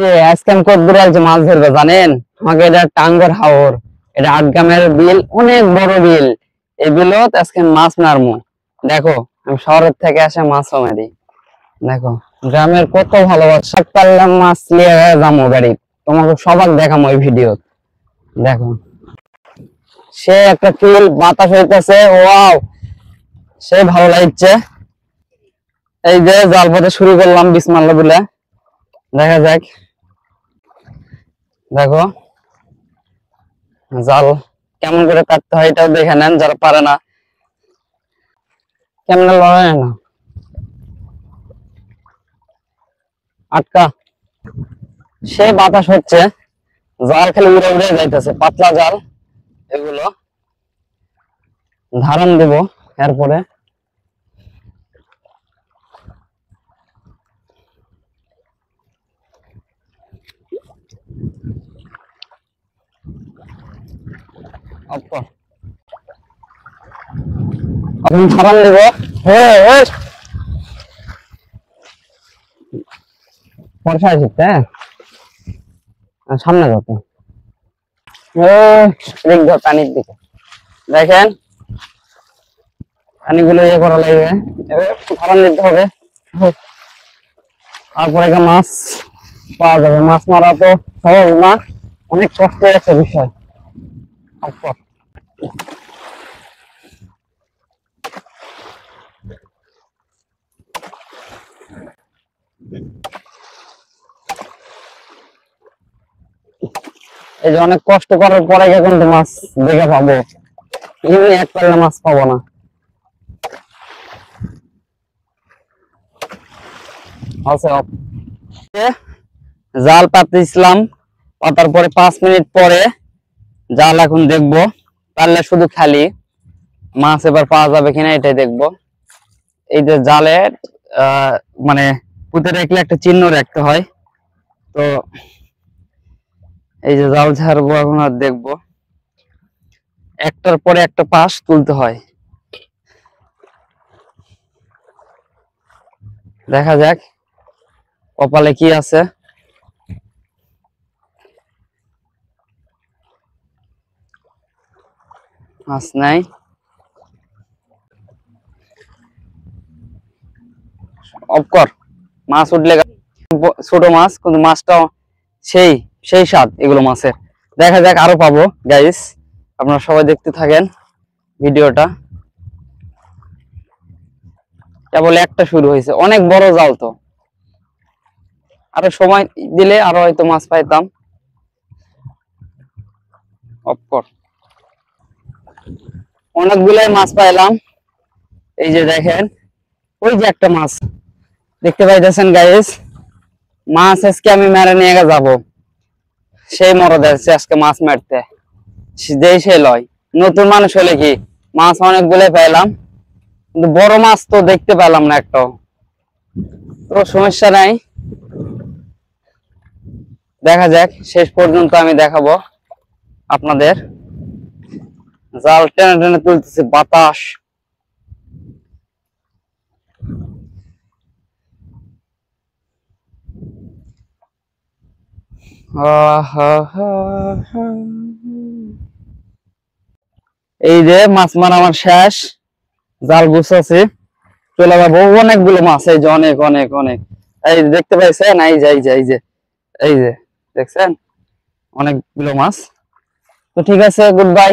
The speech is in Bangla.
যে আজকে আমি কতদূর যে মাছ ধরবো জানেন? আমাকে এটা টাঙ্গর হাওর, এটা ৮ গ্রামের বিল, অনেক বড় বিল। এই বিলত আজকে মাছ মারমু। দেখো, আমি শহরের থেকে আসে মাছও মারি। দেখো, গ্রামের কত ভালোবাসা, পারলাম মাছ নিয়ে যাবো গাড়ি, তোমাকে সবাক দেখাবো এই ভিডিও। দেখো, সে একটা ফিল, বাতাস হইতেছে, ওয়াও, সে ভালো লাগছে। এই যে জাল পাতা শুরু করলাম বিসমিল্লাহ বলে, দেখা যাক। দেখো, জাল কেমন করে কাটতে হয় এটাও দেখে নেন যারা পারে না, কেমন লড়াই না। আটকা, সে বাতাস হচ্ছে, জাল খালি উড়ে উড়ে যাইতেছে, পাতলা জাল এগুলো। ধারণ দেব এরপরে। এখন ধারণ দেব। বর্ষা আসছে, সামনে যত পানির দিকে দেখেন, পানিগুলো ইয়ে করা লাগবে, ধারণ দিতে হবে। তারপরে মাছ পাওয়া যাবে। মাছ মারা তো সহজ না, অনেক কষ্টের একটা বিষয়। এই যে অনেক কষ্ট করার পরে কিন্তু মাছ দেখে পাবো, এমনি এক পারলে মাছ পাবো না। জাল পাতিছিলাম, পাতার পরে 5 মিনিট পরে জাল এখন দেখবো, পারলে শুধু খালি মাছ এবার পাওয়া যাবে কিনা এটাই দেখবো। এই যে জালের মানে পুঁতে রাখলে একটা চিহ্ন রাখতে হয়, তো এই যে জাল ছাড়বো এখন আর দেখবো, একটার পরে একটা পাশ তুলতে হয়। দেখা যাক কপালে কি আছে। মাছ নাই, অফ কর। মাছ উঠলে ছোট মাছ, কিন্তু মাছটাও সেই সেই স্বাদ এগুলো মাছের। দেখা যাক আরো পাবো গাইস, আপনারা সবাই দেখতে থাকেন ভিডিওটা। কেবল একটা শুরু হয়েছে, অনেক বড় জাল তো, আরো সময় দিলে আরো হয়তো মাছ পাইতাম। অফ কর। অনেকগুলাই মাছ পাইলাম। এই যে দেখেন, ওই যে একটা মাছ দেখতে পাইতেছেন গাইস, মাছ আজকে আমি মেরে নিয়ে যাবো। সেই মরদ আছে আজকে মাছ মারতে, যেই সে লয়। নতুন মানুষ হলে কি, মাছ অনেকগুলো পাইলাম, কিন্তু বড় মাছ তো দেখতে পেলাম না একটাও। তো সমস্যা নাই, দেখা যাক, শেষ পর্যন্ত আমি দেখাবো আপনাদের। জাল টেনে টেনে তুলতেছে বাতাস। এই যে মাছ মারা আমার শেষ, জাল গুছাছি, চলে যাবো। অনেকগুলো মাছ, এই যে অনেক অনেক অনেক, এই দেখতে পাইছেন, এই যে এই যে এই যে এই যে দেখছেন, অনেকগুলো মাছ। তো ঠিক আছে, গুড বাই।